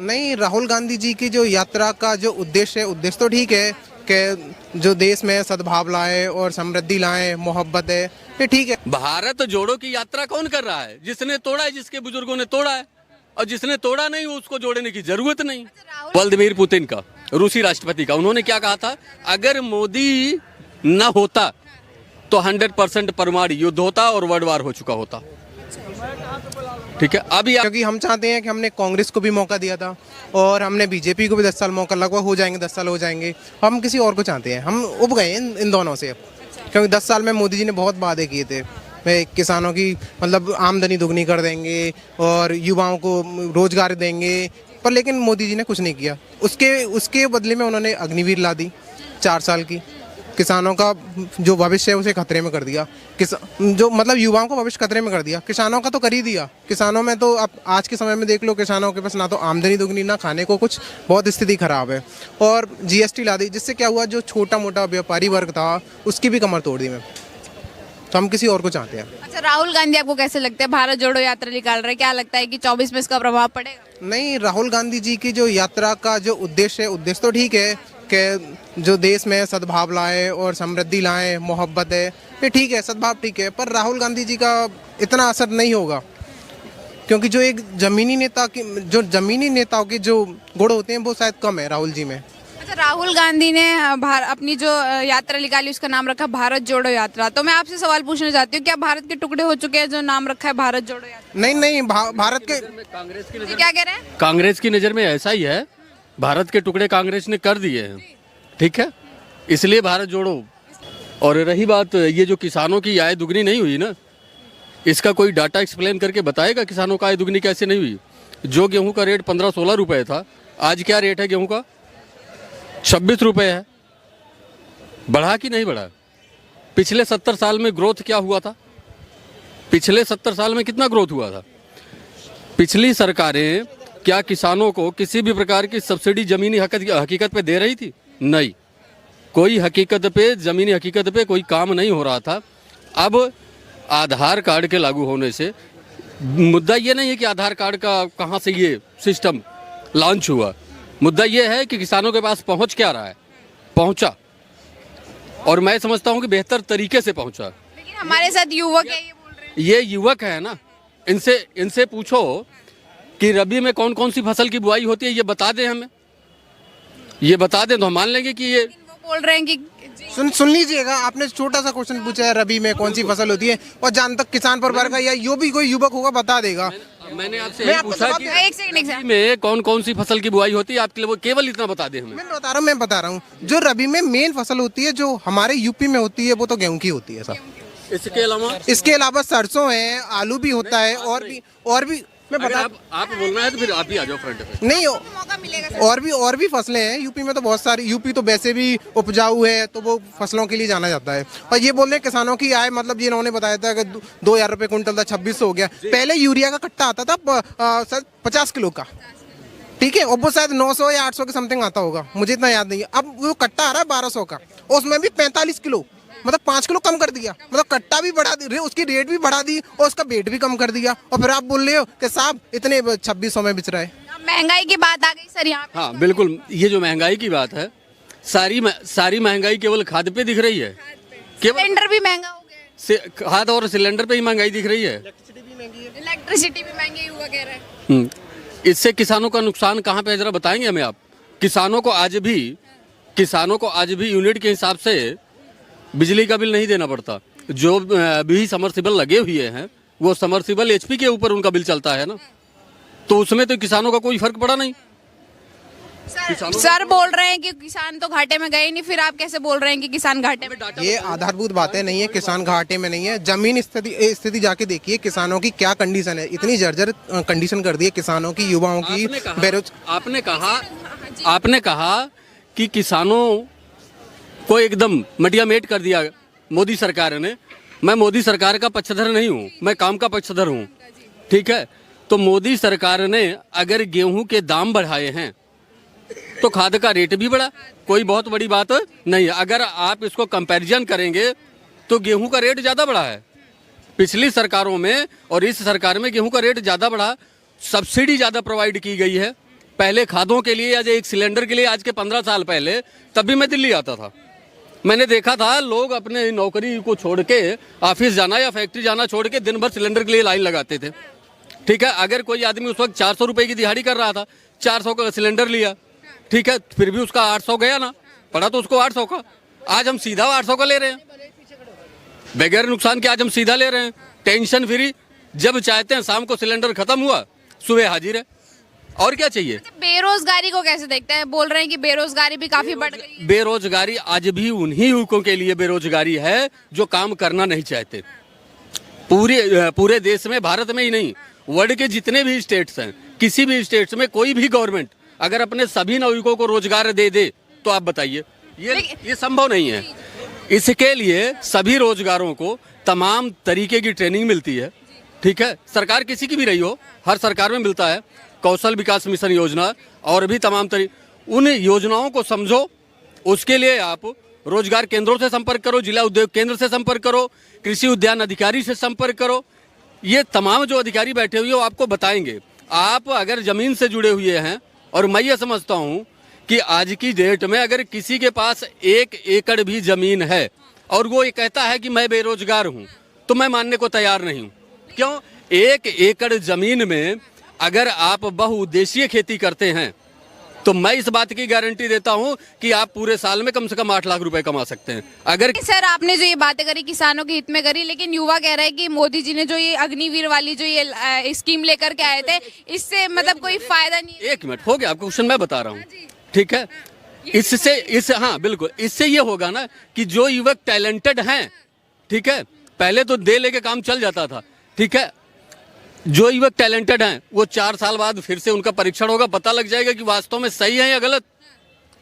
नहीं, राहुल गांधी जी की जो यात्रा का जो उद्देश्य है, उद्देश्य तो ठीक है कि जो देश में सद्भाव लाए और समृद्धि लाए, मोहब्बत है, ये ठीक है। भारत जोड़ो की यात्रा कौन कर रहा है? जिसने तोड़ा है, जिसके बुजुर्गों ने तोड़ा है, और जिसने तोड़ा नहीं उसको जोड़ने की जरूरत नहीं। व्लादिमीर पुतिन का, रूसी राष्ट्रपति का, उन्होंने क्या कहा था? अगर मोदी न होता तो 100% परमाणु युद्ध होता और वर्ल्ड वार हो चुका होता। ठीक है, अभी क्योंकि हम चाहते हैं कि हमने कांग्रेस को भी मौका दिया था और हमने बीजेपी को भी 10 साल मौका, लगभग हो जाएंगे 10 साल हो जाएंगे। हम किसी और को चाहते हैं, हम उब गए इन दोनों से अब, क्योंकि 10 साल में मोदी जी ने बहुत वादे किए थे। वे किसानों की मतलब आमदनी दुगनी कर देंगे और युवाओं को रोजगार देंगे, पर लेकिन मोदी जी ने कुछ नहीं किया। उसके बदले में उन्होंने अग्निवीर ला दी 4 साल की। किसानों का जो भविष्य है उसे खतरे में कर दिया, जो मतलब युवाओं का भविष्य खतरे में कर दिया। किसानों का तो कर ही दिया। किसानों में तो अब आज के समय में देख लो, किसानों के पास ना तो आमदनी दुगनी, ना खाने को कुछ, बहुत स्थिति खराब है। और जीएसटी ला दी, जिससे क्या हुआ, जो छोटा मोटा व्यापारी वर्ग था उसकी भी कमर तोड़ दी मैं। तो हम किसी और को चाहते हैं। अच्छा, राहुल गांधी आपको कैसे लगता है? भारत जोड़ो यात्रा निकाल रहे हैं, क्या लगता है कि 24 में इसका प्रभाव पड़ेगा? नहीं, राहुल गांधी जी की जो यात्रा का जो उद्देश्य है, उद्देश्य तो ठीक है कि जो देश में सद्भाव लाए और समृद्धि लाए, मोहब्बत है, ये ठीक है, सद्भाव ठीक है, पर राहुल गांधी जी का इतना असर नहीं होगा, क्योंकि जो एक जमीनी नेताओं के जो गुण होते हैं वो शायद कम है राहुल जी में। अच्छा, राहुल गांधी ने अपनी जो यात्रा निकाली उसका नाम रखा भारत जोड़ो यात्रा। तो मैं आपसे सवाल पूछना चाहती हूँ, क्या भारत के टुकड़े हो चुके हैं जो नाम रखा है भारत जोड़ो यात्रा? नहीं, भारत के कांग्रेस की जी, क्या कह रहे हैं? कांग्रेस की नज़र में ऐसा ही है, भारत के टुकड़े कांग्रेस ने कर दिए हैं। ठीक है, इसलिए भारत जोड़ो। और रही बात ये जो किसानों की आय दुगनी नहीं हुई ना, इसका कोई डाटा एक्सप्लेन करके बताएगा किसानों का आय दुगनी कैसे नहीं हुई? जो गेहूं का रेट 15-16 रुपए था, आज क्या रेट है गेहूं का? 26 रुपए है। बढ़ा कि नहीं बढ़ा? पिछले 70 साल में ग्रोथ क्या हुआ था? पिछले 70 साल में कितना ग्रोथ हुआ था? पिछली सरकारें क्या किसानों को किसी भी प्रकार की सब्सिडी जमीनी हकीकत पे दे रही थी? नहीं, कोई हकीकत पे, जमीनी हकीकत पे कोई काम नहीं हो रहा था। अब आधार कार्ड के लागू होने से मुद्दा ये नहीं है कि आधार कार्ड का कहाँ से ये सिस्टम लॉन्च हुआ, मुद्दा ये है कि किसानों के पास पहुँच क्या रहा है, पहुँचा, और मैं समझता हूँ कि बेहतर तरीके से पहुँचा। लेकिन हमारे साथ युवक है, ये बोल रहे हैं। ये युवक है ना, इनसे पूछो कि रबी में कौन कौन सी फसल की बुआई होती है, ये बता दें हमें, ये बता दें तो हम मान लेंगे कि ये। वो बोल रहे हैं कि सुन लीजिएगा, आपने छोटा सा क्वेश्चन पूछा है, रबी में कौन सी फसल होती है, और जहाँ तक किसान परिवार का या यो भी कोई युवक होगा बता देगा। मैंने आपसे यही पूछा कि एक सेकंड रबी में कौन कौन सी फसल की बुआई होती है, आपके लिए वो केवल इतना बता दें हमें। मैं बता रहा हूँ, जो रबी में मेन फसल होती है, जो हमारे यूपी में होती है, वो तो गेहूं की होती है सर। इसके अलावा सरसों है, आलू भी होता है, और भी मैं बता। आप बोलना है तो फिर आप ही आ जाओ फ्रंट पे। नहीं, मौका मिलेगा। और भी फसलें हैं यूपी में, तो बहुत सारी। यूपी तो वैसे भी उपजाऊ है, तो वो फसलों के लिए जाना जाता है। और ये बोल रहे हैं किसानों की आय, मतलब ये इन्होंने बताया था कि 2000 रुपये कुंटल था, 2600 हो गया। पहले यूरिया का कट्टा आता था 50 किलो का, ठीक है, और वो शायद 900 या 800 के समथिंग आता होगा, मुझे इतना याद नहीं है। अब वो कट्टा आ रहा है 1200 का, और उसमें भी 45 किलो, मतलब 5 किलो कम कर दिया। मतलब कट्टा भी बढ़ा दी, उसकी रेट भी बढ़ा दी, और उसका वेट भी कम कर दिया। और फिर आप बोल रहे हो कि साहब इतने 2600 में बिच रहा है। महंगाई की बात आ गई सर यहाँ पे। हाँ बिल्कुल, ये जो महंगाई की बात है, सारी महंगाई केवल खाद पे दिख रही है। केवल सिलेंडर भी महंगा हो गया, खाद और सिलेंडर पे ही महंगाई दिख रही है। इलेक्ट्रिसिटी भी महंगी हुआ कह रहे हैं। इससे किसानों का नुकसान कहाँ पे है, जरा बताएंगे हमें आप? किसानों को आज भी यूनिट के हिसाब से बिजली का बिल नहीं देना पड़ता। जो भी समरसिबल लगे हुए हैं, वो समरसिबल एचपी के ऊपर उनका बिल चलता है ना, तो उसमें तो किसानों का कोई फर्क पड़ा नहीं। सर बोल रहे हैं कि किसान तो घाटे में गए नहीं, फिर आप कैसे बोल रहे हैं कि किसान घाटे में? ये आधारभूत बातें नहीं है, किसान घाटे में नहीं है। जमीन स्थिति जाके देखिए, किसानों की क्या कंडीशन है। इतनी जर्जर कंडीशन कर दी है किसानों की, युवाओं की। आपने कहा कि किसानों को एकदम मटियामेट कर दिया मोदी सरकार ने। मैं मोदी सरकार का पक्षधर नहीं हूँ, मैं काम का पक्षधर हूँ, ठीक है। तो मोदी सरकार ने अगर गेहूं के दाम बढ़ाए हैं तो खाद का रेट भी बढ़ा, कोई बहुत बड़ी बात नहीं है। अगर आप इसको कंपैरिजन करेंगे तो गेहूं का रेट ज़्यादा बढ़ा है पिछली सरकारों में, और इस सरकार में गेहूं का रेट ज़्यादा बढ़ा। सब्सिडी ज़्यादा प्रोवाइड की गई है। पहले खादों के लिए या एक सिलेंडर के लिए आज के 15 साल पहले, तब भी मैं दिल्ली आता था। मैंने देखा था लोग अपने नौकरी को छोड़ के ऑफिस जाना या फैक्ट्री जाना छोड़ के दिन भर सिलेंडर के लिए लाइन लगाते थे। ठीक है, अगर कोई आदमी उस वक्त 400 रुपए की दिहाड़ी कर रहा था, 400 का सिलेंडर लिया, ठीक है, फिर भी उसका 800 गया ना, पड़ा तो उसको 800 का। आज हम सीधा 800 का ले रहे हैं, बगैर नुकसान के आज हम सीधा ले रहे हैं, टेंशन फ्री। जब चाहते हैं शाम को सिलेंडर खत्म हुआ, सुबह हाजिर है, और क्या चाहिए। बेरोजगारी को कैसे देखते हैं? बोल रहे हैं कि बेरोजगारी भी काफी बढ़ गई है। बेरोजगारी आज भी उन्हीं युवकों के लिए बेरोजगारी है जो काम करना नहीं चाहते। पूरे देश में, भारत में ही नहीं, वर्ल्ड के जितने भी स्टेट्स हैं, किसी भी स्टेट्स में कोई भी गवर्नमेंट अगर अपने सभी नवयुवकों को रोजगार दे दे तो आप बताइए, ये संभव नहीं है। इसके लिए सभी रोजगारों को तमाम तरीके की ट्रेनिंग मिलती है। ठीक है, सरकार किसी की भी रही हो, हर सरकार में मिलता है। कौशल विकास मिशन योजना और भी तमाम उन योजनाओं को समझो, उसके लिए आप रोजगार केंद्रों से संपर्क करो, जिला उद्योग केंद्र से संपर्क करो, कृषि उद्यान अधिकारी से संपर्क करो। ये तमाम जो अधिकारी बैठे हुए हैं वो आपको बताएंगे। आप अगर जमीन से जुड़े हुए हैं, और मैं ये समझता हूँ कि आज की डेट में अगर किसी के पास 1 एकड़ भी जमीन है और वो ये कहता है कि मैं बेरोजगार हूँ, तो मैं मानने को तैयार नहीं हूँ। क्यों? 1 एकड़ जमीन में अगर आप बहुउद्देशीय खेती करते हैं तो मैं इस बात की गारंटी देता हूं कि आप पूरे साल में कम से कम 8 लाख रुपए कमा सकते हैं। अगर सर आपने जो ये बातें करी किसानों के हित में करी, लेकिन युवा कह रहा है कि मोदी जी ने जो ये अग्निवीर वाली जो ये स्कीम लेकर के आए थे, इससे मतलब कोई फायदा नहीं है। 1 मिनट हो गया, आपको क्वेश्चन मैं बता रहा हूँ। ठीक है, इससे हाँ बिल्कुल, इससे ये होगा ना कि जो युवक टैलेंटेड हैं, ठीक है, पहले तो दे लेके काम चल जाता था। ठीक है, जो युवक टैलेंटेड हैं वो 4 साल बाद फिर से उनका परीक्षण होगा, पता लग जाएगा कि वास्तव में सही है या गलत,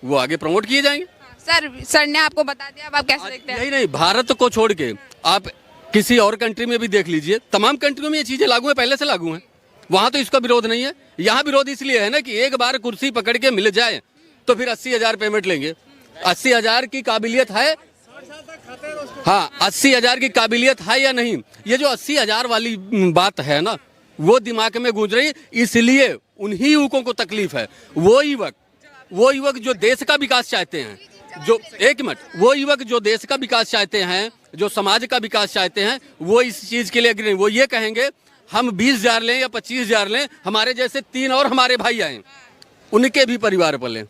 वो आगे प्रमोट किए जाएंगे। सर ने आपको बता दिया, अब आप कैसे देखते हैं? यही नहीं, भारत को छोड़ के आप किसी और कंट्री में भी देख लीजिए, तमाम कंट्रियों में ये चीजें लागू है, पहले से लागू हैं। वहां तो इसका विरोध नहीं है। यहाँ विरोध इसलिए है ना कि एक बार कुर्सी पकड़ के मिल जाए तो फिर 80,000 पेमेंट लेंगे। 80,000 की काबिलियत है, हाँ 80,000 की काबिलियत है या नहीं, ये जो 80,000 वाली बात है ना, वो दिमाग में गूंज रही, इसलिए उन्हीं युवकों को तकलीफ है। वो युवक जो देश का विकास चाहते हैं, जो 1 मिनट, वो युवक जो देश का विकास चाहते हैं, जो समाज का विकास चाहते हैं, वो इस चीज के लिए अग्री नहीं। वो ये कहेंगे हम 20,000 लें या 25,000 लें, हमारे जैसे 3 और हमारे भाई आए, उनके भी परिवार पले,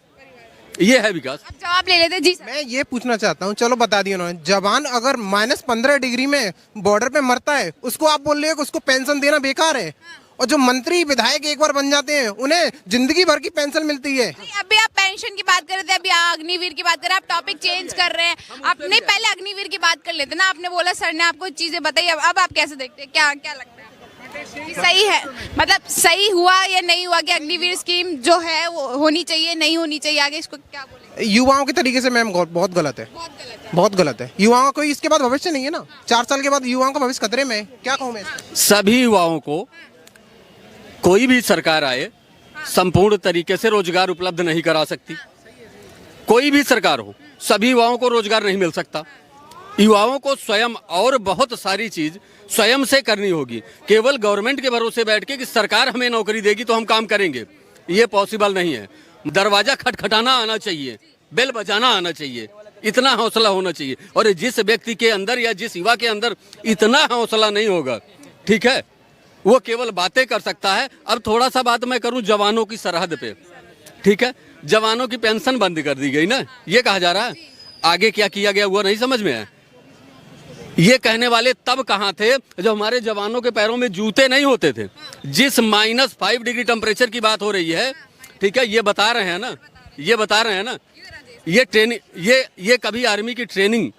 ये है विकास। अब जवाब ले लेते जी। मैं ये पूछना चाहता हूँ, चलो बता दिया उन्होंने, जवान अगर -15 डिग्री में बॉर्डर पे मरता है, उसको आप बोल रहे हो कि उसको पेंशन देना बेकार है, और जो मंत्री विधायक एक बार बन जाते हैं उन्हें जिंदगी भर की पेंशन मिलती है। अभी आप पेंशन की बात कर रहे थे, अभी अग्निवीर की बात कर रहे हैं, आप टॉपिक चेंज कर रहे हैं। आपने पहले अग्निवीर की बात कर लेते ना, आपने बोला सर ने आपको चीजें बताई, अब आप कैसे देखते हैं? क्या लगता है सही है, मतलब सही हुआ या नहीं हुआ कि अग्निवीर स्कीम जो है वो होनी चाहिए, नहीं होनी चाहिए, आगे इसको क्या बोले? युवाओं के तरीके से मैम बहुत गलत है, बहुत गलत है। युवाओं को इसके बाद भविष्य नहीं है ना, 4 साल के बाद युवाओं का भविष्य खतरे में है। क्या कहूँ मैं? सभी युवाओं को कोई भी सरकार आए संपूर्ण तरीके से रोजगार उपलब्ध नहीं करा सकती। कोई भी सरकार हो, सभी युवाओं को रोजगार नहीं मिल सकता। युवाओं को स्वयं और बहुत सारी चीज स्वयं से करनी होगी। केवल गवर्नमेंट के भरोसे बैठ के कि सरकार हमें नौकरी देगी तो हम काम करेंगे, ये पॉसिबल नहीं है। दरवाजा खटखटाना आना चाहिए, बेल बजाना आना चाहिए, इतना हौसला होना चाहिए। और जिस व्यक्ति के अंदर या जिस युवा के अंदर इतना हौसला नहीं होगा, ठीक है, वो केवल बातें कर सकता है। अब थोड़ा सा बात मैं करूं जवानों की सरहद पे, ठीक है, जवानों की पेंशन बंद कर दी गई ना, ये कहा जा रहा है। आगे क्या किया गया वो नहीं समझ में है। ये कहने वाले तब कहाँ थे जब हमारे जवानों के पैरों में जूते नहीं होते थे। जिस -5 डिग्री टेम्परेचर की बात हो रही है, ठीक है, ये बता रहे हैं ना, ये ट्रेनिंग, ये कभी आर्मी की ट्रेनिंग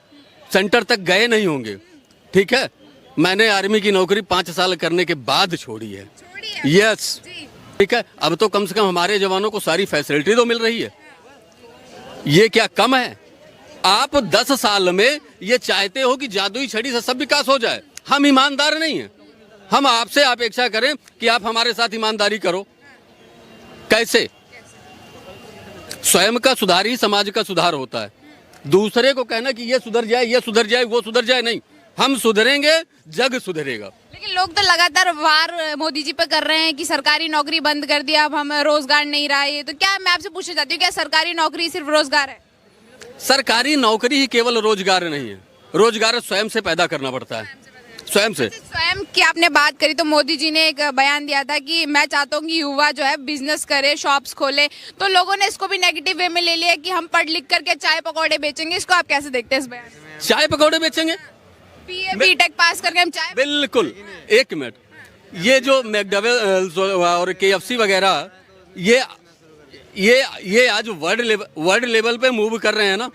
सेंटर तक गए नहीं होंगे। ठीक है, मैंने आर्मी की नौकरी 5 साल करने के बाद छोड़ी है। यस, ठीक है, अब तो कम से कम हमारे जवानों को सारी फैसिलिटी तो मिल रही है। ये क्या कम है? आप 10 साल में ये चाहते हो कि जादुई छड़ी से सब विकास हो जाए। हम ईमानदार नहीं हैं। हम आपसे अपेक्षा करें कि आप हमारे साथ ईमानदारी करो। कैसे? स्वयं का सुधार ही समाज का सुधार होता है। दूसरे को कहना कि ये सुधर जाए, वो सुधर जाए, नहीं। हम सुधरेंगे, जग सुधरेगा। लेकिन लोग तो लगातार वार मोदी जी पे कर रहे हैं कि सरकारी नौकरी बंद कर दिया, अब हम रोजगार नहीं रहा है। तो क्या मैं आपसे पूछना चाहती हूँ, क्या सरकारी नौकरी सिर्फ रोजगार है? सरकारी नौकरी ही केवल रोजगार नहीं है, रोजगार स्वयं से पैदा करना पड़ता है, स्वयं से। स्वयं की आपने बात करी तो मोदी जी ने एक बयान दिया था कि मैं चाहता हूँ कि युवा जो है बिजनेस करे, शॉप्स खोले। तो लोगों ने इसको भी नेगेटिव वे में ले लिया कि हम पढ़ लिख करके चाय पकौड़े बेचेंगे। इसको आप कैसे देखते हैं इस बयान? चाय पकौड़े बेचेंगे? बीटेक पास करके हम चाय, बिल्कुल। एक मिनट, ये जो मैकडॉवेल्स और KFC वगैरह ये आज वर्ल्ड लेवल पे मूव कर रहे हैं ना।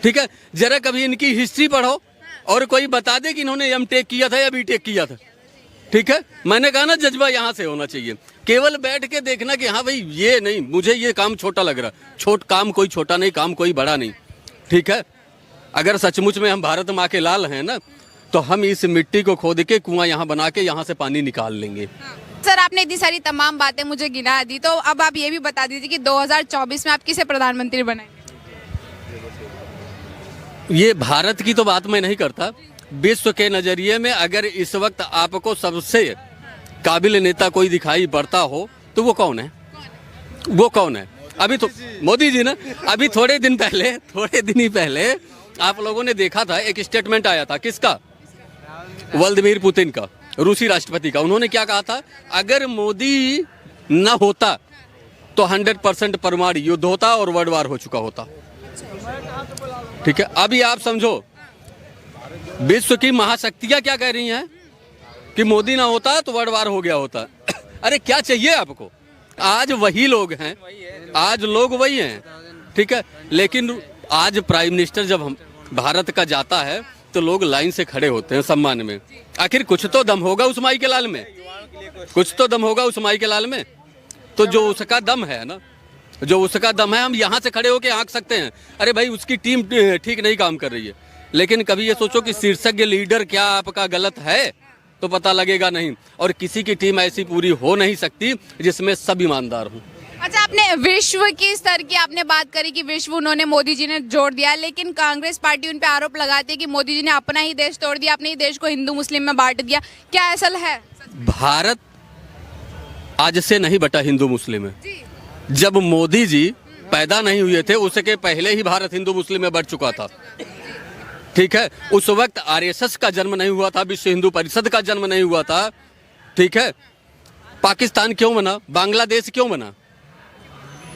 ठीक है, जरा कभी इनकी हिस्ट्री पढ़ो और कोई बता दे कि इन्होंने M.Tech किया था या B.Tech किया था। ठीक है, मैंने कहा ना, जज्बा यहाँ से होना चाहिए। केवल बैठ के देखना कि हाँ भाई ये नहीं, मुझे ये काम छोटा लग रहा। काम कोई छोटा नहीं, काम कोई बड़ा नहीं। ठीक है, अगर सचमुच में हम भारत माँ के लाल हैं ना, तो हम इस मिट्टी को खोद के कुआं यहाँ बना के यहाँ से पानी निकाल लेंगे। सर आपने इतनी सारी तमाम बातें मुझे गिना दी, तो अब आप ये भी बता दीजिए कि 2024 में आप किसे प्रधानमंत्री बनाएंगे? ये भारत की तो बात मैं नहीं करता, विश्व के नजरिए में अगर इस वक्त आपको सबसे काबिल नेता कोई दिखाई पड़ता हो तो वो कौन है? वो कौन है? अभी तो मोदी जी ना। अभी थोड़े दिन ही पहले आप लोगों ने देखा था, एक स्टेटमेंट आया था, किसका? व्लादिमीर पुतिन का, रूसी राष्ट्रपति का। उन्होंने क्या कहा था? अगर मोदी न होता तो 100% परमाणु युद्ध होता और वर्ल्ड वार हो चुका होता। ठीक है, अभी आप समझो विश्व की महाशक्तियां क्या कह रही हैं कि मोदी ना होता तो वर्ल्ड वार हो गया होता। अरे क्या चाहिए आपको? आज वही लोग हैं, आज लोग वही हैं। ठीक है, लेकिन आज प्राइम मिनिस्टर जब हम भारत का जाता है तो लोग लाइन से खड़े होते हैं सम्मान में। आखिर कुछ तो दम होगा उस माई के लाल में, कुछ तो दम होगा उस माई के लाल में। तो जो उसका दम है ना, जो उसका दम है, हम यहाँ से खड़े होके आंक सकते हैं अरे भाई उसकी टीम ठीक नहीं काम कर रही है। लेकिन कभी ये सोचो कि शीर्षज्ञ लीडर क्या आपका गलत है तो पता लगेगा नहीं। और किसी की टीम ऐसी पूरी हो नहीं सकती जिसमें सब ईमानदार हों। अच्छा, आपने विश्व की स्तर की आपने बात करी कि विश्व उन्होंने मोदी जी ने जोड़ दिया, लेकिन कांग्रेस पार्टी उन पे आरोप लगाती है कि मोदी जी ने अपना ही देश तोड़ दिया, अपने ही देश को हिंदू मुस्लिम में बांट दिया। क्या ऐसा है? भारत आज से नहीं बटा हिंदू मुस्लिम में। जब मोदी जी पैदा नहीं हुए थे उसके पहले ही भारत हिंदू मुस्लिम में बढ़ चुका था। ठीक है, उस वक्त RSS का जन्म नहीं हुआ था, विश्व हिंदू परिषद का जन्म नहीं हुआ था। ठीक है, पाकिस्तान क्यों बना, बांग्लादेश क्यों बना?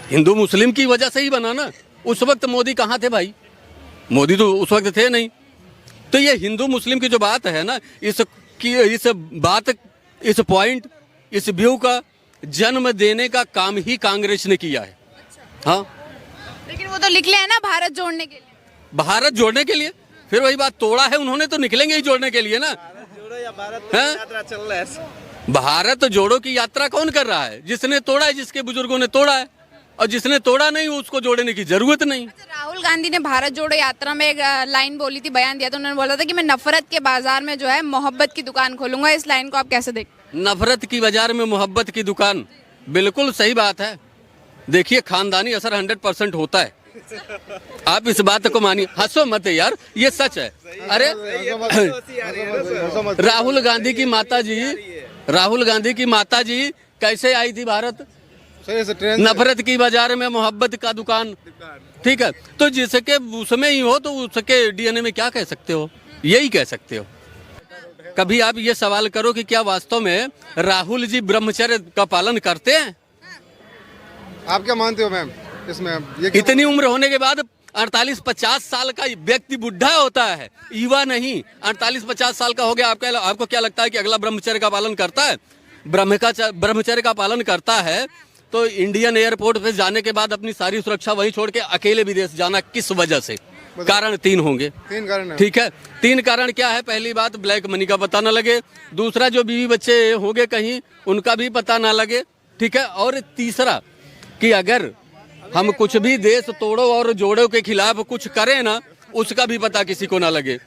हिंदू मुस्लिम की वजह से ही बना ना। उस वक्त मोदी कहाँ थे भाई? मोदी तो उस वक्त थे नहीं। तो ये हिंदू मुस्लिम की जो बात है ना, इस पॉइंट, इस व्यू का जन्म देने का काम ही कांग्रेस ने किया है। हाँ, लेकिन वो तो निकले हैं ना भारत जोड़ने के लिए। भारत जोड़ने के लिए? फिर वही बात, तोड़ा है उन्होंने तो निकलेंगे ही जोड़ने के लिए ना। भारत जोड़ो की यात्रा कौन कर रहा है? जिसने तोड़ा है, जिसके बुजुर्गों ने तोड़ा है। और जिसने तोड़ा नहीं उसको जोड़ने की जरूरत नहीं। अच्छा, राहुल गांधी ने भारत जोड़ो यात्रा में एक लाइन बोली थी, बयान दिया था। उन्होंने बोला था कि मैं नफरत के बाजार में जो है मोहब्बत की दुकान खोलूंगा। इस लाइन को आप कैसे देखते हैं? नफरत की बाजार में मोहब्बत की दुकान, बिल्कुल सही बात है। देखिए, खानदानी असर 100% होता है। आप इस बात को मानिए, हंसो मत यार, ये सच है। अरे राहुल गांधी की माता जी कैसे आई थी भारत? नफरत की बाजार में मोहब्बत का दुकान। ठीक है, तो जिसके उसमें ही हो तो उसके DNA में क्या कह सकते हो? यही कह सकते हो। कभी आप ये सवाल करो कि क्या वास्तव में राहुल जी ब्रह्मचर्य का पालन करते हैं? आप क्या मानते हो मैम इसमें? इतनी उम्र होने के बाद 48-50 साल का व्यक्ति बुढ़ा होता है, युवा नहीं। 48-50 साल का हो गया, आपको क्या लगता है कि अगला ब्रह्मचर्य का पालन करता है? ब्रह्मचर्य का पालन करता है तो इंडियन एयरपोर्ट पे जाने के बाद अपनी सारी सुरक्षा वहीं छोड़ के अकेले विदेश जाना किस वजह से? कारण 3 होंगे। 3 कारण है। ठीक है, 3 कारण क्या है? पहली बात, ब्लैक मनी का पता ना लगे। दूसरा, जो बीवी बच्चे होंगे कहीं उनका भी पता ना लगे। ठीक है, और तीसरा कि अगर हम कुछ भी देश तोड़ो और जोड़ो के खिलाफ कुछ करें ना, उसका भी पता किसी को ना लगे।